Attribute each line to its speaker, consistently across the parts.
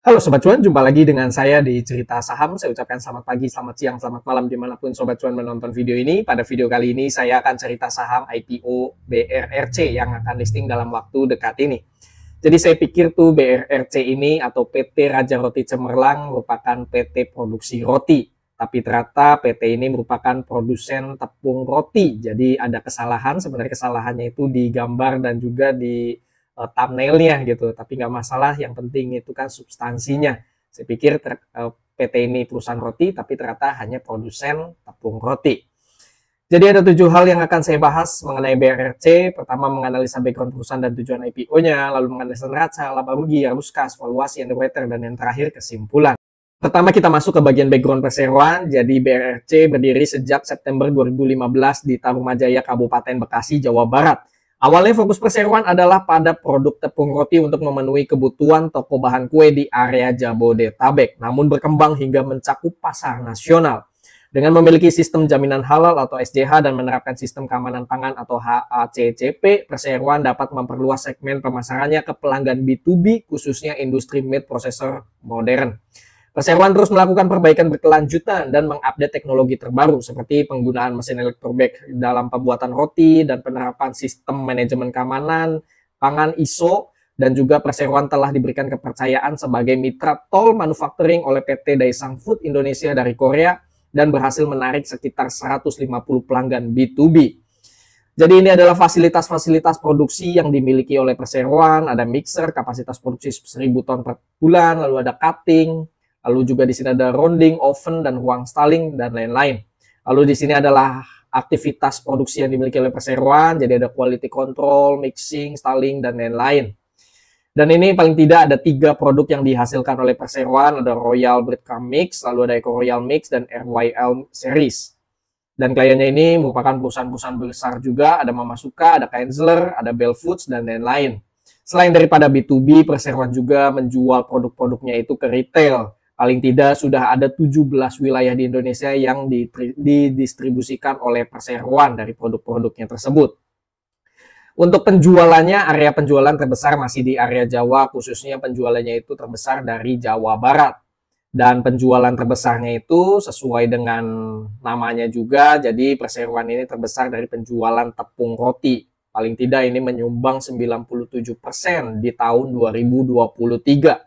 Speaker 1: Halo Sobat Cuan, jumpa lagi dengan saya di Cerita Saham. Saya ucapkan selamat pagi, selamat siang, selamat malam dimanapun Sobat Cuan menonton video ini. Pada video kali ini saya akan cerita saham IPO BRRC yang akan listing dalam waktu dekat ini. Jadi saya pikir tuh BRRC ini atau PT Raja Roti Cemerlang merupakan PT produksi roti. Tapi ternyata PT ini merupakan produsen tepung roti. Jadi ada kesalahan, sebenarnya kesalahannya itu di gambar dan juga di thumbnailnya gitu, tapi nggak masalah, yang penting itu kan substansinya. Saya pikir PT ini perusahaan roti, tapi ternyata hanya produsen tepung roti. Jadi ada 7 hal yang akan saya bahas mengenai BRRC. Pertama, menganalisa background perusahaan dan tujuan IPO-nya, lalu menganalisa neraca, laba rugi, arus kas, valuasi, underwater, dan yang terakhir kesimpulan. Pertama kita masuk ke bagian background perseroan. Jadi BRRC berdiri sejak September 2015 di Tarumajaya, Kabupaten Bekasi, Jawa Barat. Awalnya fokus perseroan adalah pada produk tepung roti untuk memenuhi kebutuhan toko bahan kue di area Jabodetabek, namun berkembang hingga mencakup pasar nasional. Dengan memiliki sistem jaminan halal atau SJH dan menerapkan sistem keamanan pangan atau HACCP, perseroan dapat memperluas segmen pemasarannya ke pelanggan B2B, khususnya industri meat processor modern. Perseroan terus melakukan perbaikan berkelanjutan dan mengupdate teknologi terbaru seperti penggunaan mesin elektrobag dalam pembuatan roti dan penerapan sistem manajemen keamanan pangan ISO, dan juga perseroan telah diberikan kepercayaan sebagai mitra toll manufacturing oleh PT Daesang Food Indonesia dari Korea dan berhasil menarik sekitar 150 pelanggan B2B. Jadi ini adalah fasilitas-fasilitas produksi yang dimiliki oleh perseroan. Ada mixer, kapasitas produksi 1000 ton per bulan, lalu ada cutting, lalu juga di sini ada rounding, oven, dan ruang stalling, dan lain-lain. Lalu di sini adalah aktivitas produksi yang dimiliki oleh perseroan, jadi ada quality control, mixing, stalling, dan lain-lain. Dan ini paling tidak ada 3 produk yang dihasilkan oleh perseroan, ada Royal Breadcrumb Mix, lalu ada Eco Royal Mix, dan RYL Series. Dan kliennya ini merupakan perusahaan-perusahaan besar juga, ada Mama Suka, ada Kenzler, ada Bell Foods, dan lain-lain. Selain daripada B2B, perseroan juga menjual produk-produknya itu ke retail. Paling tidak sudah ada 17 wilayah di Indonesia yang didistribusikan oleh perseroan dari produk-produknya tersebut. Untuk penjualannya, area penjualan terbesar masih di area Jawa, khususnya penjualannya itu terbesar dari Jawa Barat. Dan penjualan terbesarnya itu sesuai dengan namanya juga, jadi perseroan ini terbesar dari penjualan tepung roti. Paling tidak ini menyumbang 97% di tahun 2023.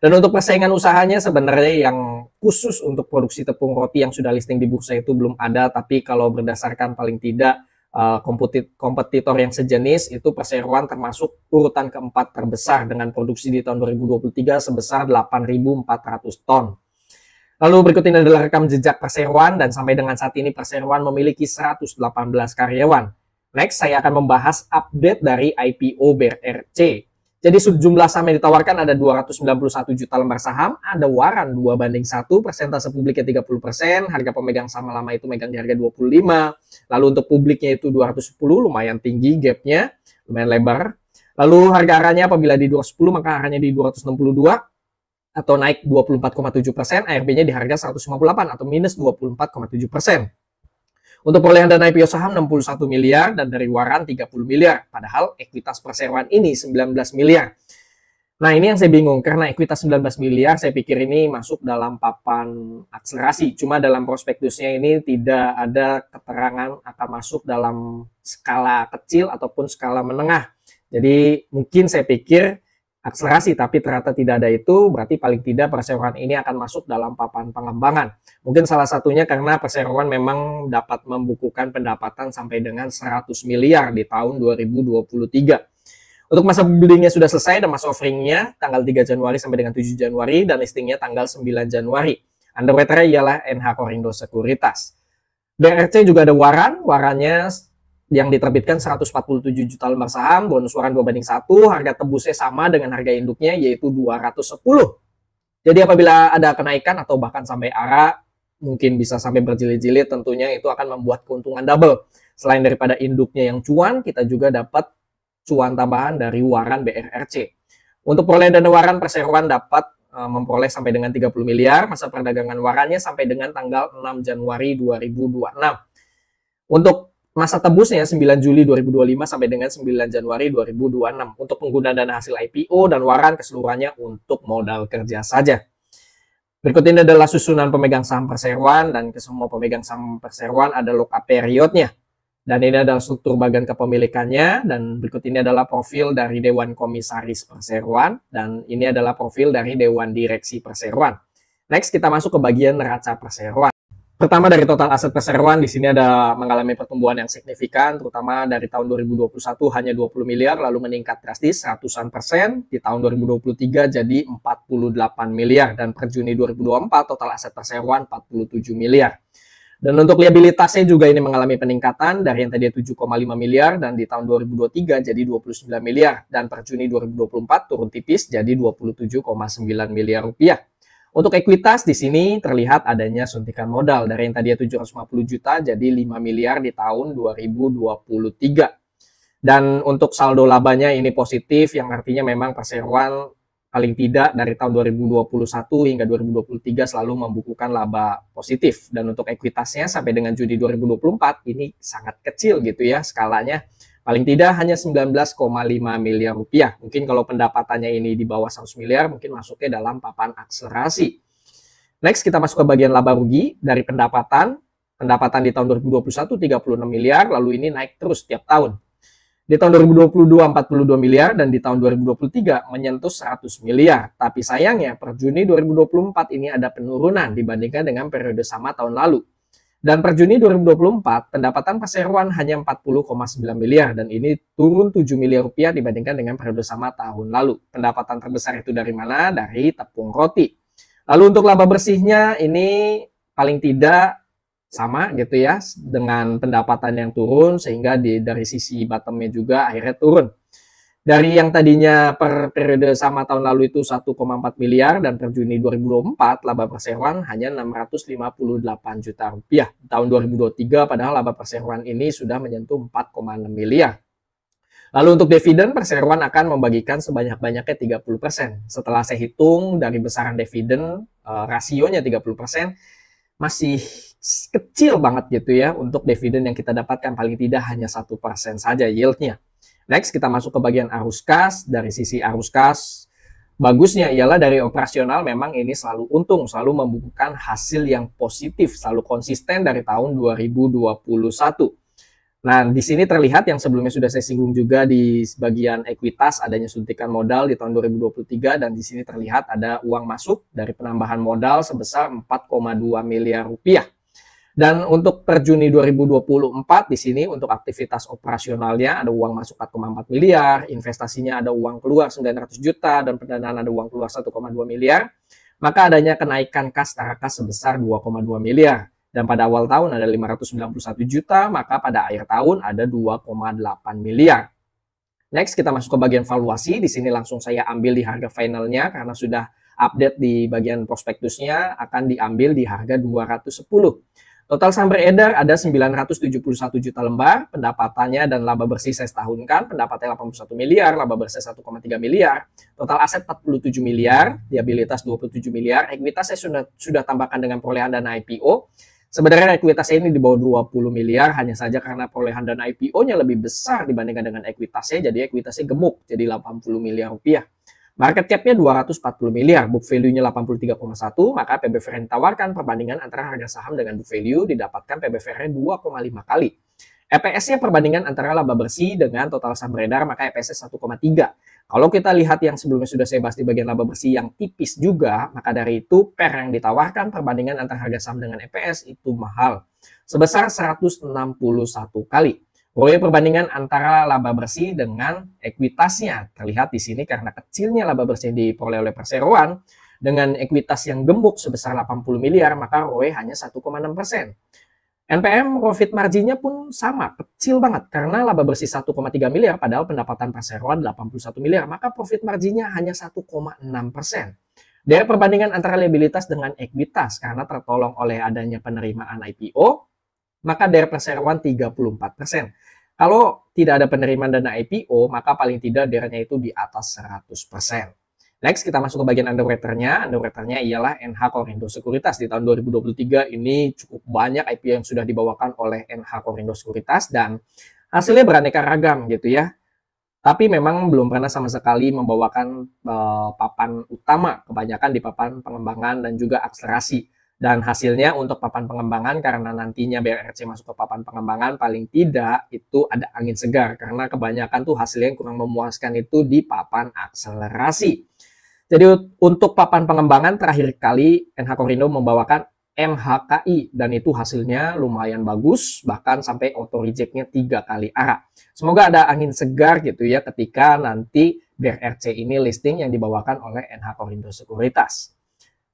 Speaker 1: Dan untuk persaingan usahanya sebenarnya yang khusus untuk produksi tepung roti yang sudah listing di bursa itu belum ada, tapi kalau berdasarkan paling tidak kompetitor yang sejenis itu perseroan termasuk urutan keempat terbesar dengan produksi di tahun 2023 sebesar 8.400 ton. Lalu berikut ini adalah rekam jejak perseroan, dan sampai dengan saat ini perseroan memiliki 118 karyawan. Next, saya akan membahas update dari IPO BRRC. Jadi jumlah saham yang ditawarkan ada 291 juta lembar saham, ada waran 2:1, persentase publiknya 30%, harga pemegang saham lama itu megang di harga 25, lalu untuk publiknya itu 210, lumayan tinggi gapnya, lumayan lebar. Lalu harga arahnya apabila di 210 maka arahnya di 262, atau naik 24,7%, ARB-nya di harga 158 atau minus 24,7%. Untuk perolehan dana IPO saham 61 miliar dan dari waran 30 miliar. Padahal ekuitas perseroan ini 19 miliar. Nah ini yang saya bingung, karena ekuitas 19 miliar saya pikir ini masuk dalam papan akselerasi. Cuma dalam prospektusnya ini tidak ada keterangan akan masuk dalam skala kecil ataupun skala menengah. Jadi mungkin saya pikir akselerasi, tapi ternyata tidak ada itu, berarti paling tidak perseroan ini akan masuk dalam papan pengembangan. Mungkin salah satunya karena perseroan memang dapat membukukan pendapatan sampai dengan 100 miliar di tahun 2023. Untuk masa belinya sudah selesai dan masa offeringnya tanggal 3 Januari sampai dengan 7 Januari dan listingnya tanggal 9 Januari. Underwriter ialah NH Korindo Sekuritas. BRRC juga ada warannya yang diterbitkan 147 juta lembar saham, bonus waran 2:1, harga tebusnya sama dengan harga induknya yaitu 210. Jadi apabila ada kenaikan atau bahkan sampai arah, mungkin bisa sampai berjilid-jilid, tentunya itu akan membuat keuntungan double. Selain daripada induknya yang cuan, kita juga dapat cuan tambahan dari waran BRRC. Untuk perolehan dana waran, perseroan dapat memperoleh sampai dengan 30 miliar, masa perdagangan warannya sampai dengan tanggal 6 Januari 2026. Untuk masa tebusnya 9 Juli 2025 sampai dengan 9 Januari 2026 untuk penggunaan dana hasil IPO dan waran keseluruhannya untuk modal kerja saja. Berikut ini adalah susunan pemegang saham perseroan, dan ke semua pemegang saham perseroan ada lock-up periodnya. Dan ini adalah struktur bagian kepemilikannya, dan berikut ini adalah profil dari Dewan Komisaris Perseroan, dan ini adalah profil dari Dewan Direksi Perseroan. Next, kita masuk ke bagian neraca perseroan. Pertama, dari total aset perseroan, di sini ada mengalami pertumbuhan yang signifikan, terutama dari tahun 2021 hanya 20 miliar, lalu meningkat drastis ratusan persen, di tahun 2023 jadi 48 miliar, dan per Juni 2024 total aset perseroan 47 miliar. Dan untuk liabilitasnya juga ini mengalami peningkatan dari yang tadi 7,5 miliar, dan di tahun 2023 jadi 29 miliar, dan per Juni 2024 turun tipis jadi 27,9 miliar rupiah. Untuk ekuitas di sini terlihat adanya suntikan modal dari yang tadinya 750 juta jadi 5 miliar di tahun 2023. Dan untuk saldo labanya ini positif, yang artinya memang perseroan paling tidak dari tahun 2021 hingga 2023 selalu membukukan laba positif. Dan untuk ekuitasnya sampai dengan Juni 2024 ini sangat kecil gitu ya skalanya. Paling tidak hanya 19,5 miliar rupiah. Mungkin kalau pendapatannya ini di bawah 100 miliar, mungkin masuknya dalam papan akselerasi. Next, kita masuk ke bagian laba rugi dari pendapatan. Pendapatan di tahun 2021 36 miliar, lalu ini naik terus tiap tahun. Di tahun 2022 42 miliar, dan di tahun 2023 menyentuh 100 miliar. Tapi sayangnya per Juni 2024 ini ada penurunan dibandingkan dengan periode sama tahun lalu. Dan per Juni 2024, pendapatan perseroan hanya 40,9 miliar, dan ini turun 7 miliar rupiah dibandingkan dengan periode sama tahun lalu. Pendapatan terbesar itu dari mana? Dari tepung roti. Lalu untuk laba bersihnya ini paling tidak sama gitu ya, dengan pendapatan yang turun, sehingga dari sisi bottomnya juga akhirnya turun. Dari yang tadinya per periode sama tahun lalu itu 1,4 miliar, dan per Juni 2024 laba perseroan hanya 658 juta rupiah. Tahun 2023 padahal laba perseroan ini sudah menyentuh 4,6 miliar. Lalu untuk dividen, perseroan akan membagikan sebanyak-banyaknya 30%. Setelah saya hitung dari besaran dividen, rasionya 30%, masih kecil banget gitu ya untuk dividen yang kita dapatkan, paling tidak hanya 1% saja yieldnya. Next, kita masuk ke bagian arus kas. Dari sisi arus kas, bagusnya ialah dari operasional memang ini selalu untung, selalu membukukan hasil yang positif, selalu konsisten dari tahun 2021. Nah, di sini terlihat yang sebelumnya sudah saya singgung juga di bagian ekuitas, adanya suntikan modal di tahun 2023, dan di sini terlihat ada uang masuk dari penambahan modal sebesar 4,2 miliar rupiah. Dan untuk per Juni 2024 di sini untuk aktivitas operasionalnya ada uang masuk 4,4 miliar, investasinya ada uang keluar 900 juta, dan pendanaan ada uang keluar 1,2 miliar. Maka adanya kenaikan kas setara kas sebesar 2,2 miliar. Dan pada awal tahun ada 591 juta, maka pada akhir tahun ada 2,8 miliar. Next, kita masuk ke bagian valuasi. Di sini langsung saya ambil di harga finalnya karena sudah update di bagian prospektusnya, akan diambil di harga 210. Total saham beredar ada 971 juta lembar, pendapatannya dan laba bersih saya setahunkan, pendapatnya 81 miliar, laba bersih 1,3 miliar, total aset 47 miliar, liabilitas 27 miliar, ekuitas saya sudah tambahkan dengan perolehan dana IPO. Sebenarnya ekuitasnya ini di bawah 20 miliar, hanya saja karena perolehan dana IPO-nya lebih besar dibandingkan dengan ekuitasnya, jadi ekuitasnya gemuk, jadi 80 miliar rupiah. Market cap-nya 240 miliar, book value-nya 83,1, maka PBVR yang ditawarkan perbandingan antara harga saham dengan book value didapatkan PBVR-nya 2,5 kali. EPS-nya perbandingan antara laba bersih dengan total saham beredar, maka EPS-nya 1,3. Kalau kita lihat yang sebelumnya sudah saya bahas di bagian laba bersih yang tipis juga, maka dari itu PER yang ditawarkan perbandingan antara harga saham dengan EPS itu mahal, sebesar 161 kali. ROE perbandingan antara laba bersih dengan ekuitasnya terlihat di sini karena kecilnya laba bersih yang diperoleh oleh perseroan dengan ekuitas yang gemuk sebesar 80 miliar, maka ROE hanya 1,6%. NPM profit marginnya pun sama, kecil banget karena laba bersih 1,3 miliar padahal pendapatan perseroan 81 miliar, maka profit marginnya hanya 1,6%. Dari perbandingan antara liabilitas dengan ekuitas karena tertolong oleh adanya penerimaan IPO, maka dari perseroan 34%. Kalau tidak ada penerimaan dana IPO, maka paling tidak DER-nya itu di atas 100%. Next, kita masuk ke bagian underwriternya. Underwriternya ialah NH Korindo Sekuritas. Di tahun 2023 ini cukup banyak IPO yang sudah dibawakan oleh NH Korindo Sekuritas dan hasilnya beraneka ragam gitu ya. Tapi memang belum pernah sama sekali membawakan papan utama, kebanyakan di papan pengembangan dan juga akselerasi. Dan hasilnya untuk papan pengembangan, karena nantinya BRRC masuk ke papan pengembangan, paling tidak itu ada angin segar. Karena kebanyakan tuh hasilnya yang kurang memuaskan itu di papan akselerasi. Jadi untuk papan pengembangan terakhir kali NH Korindo membawakan MHKI dan itu hasilnya lumayan bagus, bahkan sampai auto rejectnya 3 kali arah. Semoga ada angin segar gitu ya ketika nanti BRRC ini listing yang dibawakan oleh NH Korindo Sekuritas.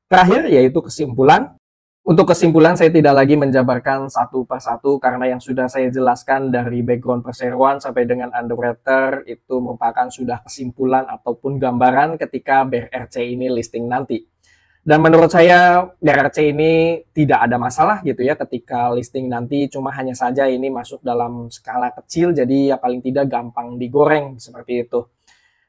Speaker 1: Terakhir yaitu kesimpulan. Untuk kesimpulan saya tidak lagi menjabarkan satu persatu karena yang sudah saya jelaskan dari background perseroan sampai dengan underwriter itu merupakan sudah kesimpulan ataupun gambaran ketika BRRC ini listing nanti. Dan menurut saya BRRC ini tidak ada masalah gitu ya ketika listing nanti, cuma hanya saja ini masuk dalam skala kecil jadi ya paling tidak gampang digoreng seperti itu.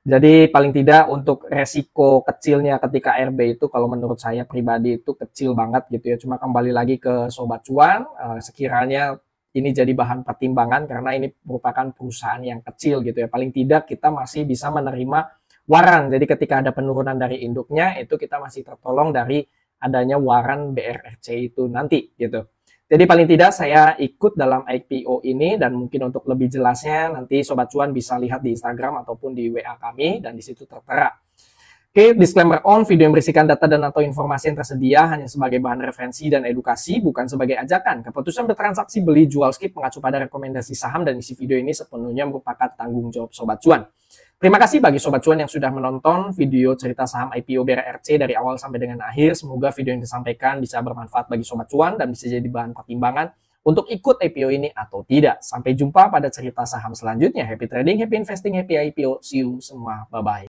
Speaker 1: Jadi paling tidak untuk resiko kecilnya ketika RB itu kalau menurut saya pribadi itu kecil banget gitu ya. Cuma kembali lagi ke Sobat Cuan, sekiranya ini jadi bahan pertimbangan karena ini merupakan perusahaan yang kecil gitu ya. Paling tidak kita masih bisa menerima waran. Jadi ketika ada penurunan dari induknya itu kita masih tertolong dari adanya waran BRRC itu nanti gitu. Jadi paling tidak saya ikut dalam IPO ini dan mungkin untuk lebih jelasnya nanti Sobat Cuan bisa lihat di Instagram ataupun di WA kami dan di situ tertera. Oke, disclaimer on, video yang berisikan data dan atau informasi yang tersedia hanya sebagai bahan referensi dan edukasi, bukan sebagai ajakan. Keputusan bertransaksi beli, jual, skip mengacu pada rekomendasi saham dan isi video ini sepenuhnya merupakan tanggung jawab Sobat Cuan. Terima kasih bagi Sobat Cuan yang sudah menonton video cerita saham IPO BRRC dari awal sampai dengan akhir. Semoga video yang disampaikan bisa bermanfaat bagi Sobat Cuan dan bisa jadi bahan pertimbangan untuk ikut IPO ini atau tidak. Sampai jumpa pada cerita saham selanjutnya. Happy trading, happy investing, happy IPO. See you semua. Bye-bye.